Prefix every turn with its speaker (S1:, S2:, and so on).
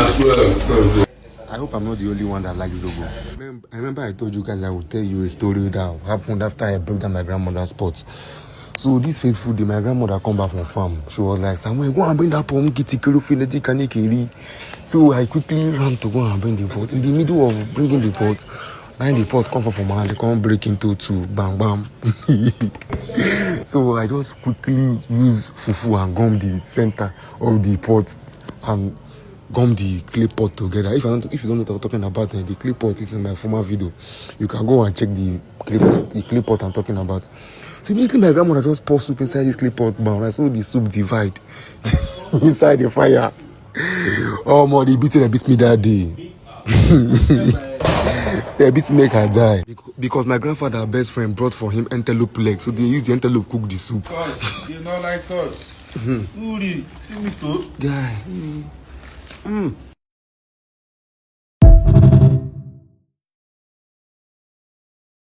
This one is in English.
S1: swear.
S2: I hope I'm not the only one that likes Zobo. I remember I told you guys I would tell you a story that happened after I broke down my grandmother's pot. So this faithful day, my grandmother come back from farm. She was like, Samuel, go and bring that pot. So I quickly ran to go and bring the pot. In the middle of bringing the pot, when the pot come from my hand, they come break into two. Bam, bam. So I just quickly use fufu and gum the center of the pot and gum the clay pot together. If you don't know what I'm talking about, the clay pot is in my former video. You can go and check the clay pot I'm talking about. So immediately my grandmother just pour soup inside this clay pot, but I saw the soup divide inside the fire. Oh man, they beat me that day. They beat me, make her die. Because my grandfather best friend brought for him antelope leg, so they use the antelope cook the soup.
S1: You're not like us. Uri, see me too.
S2: Yeah.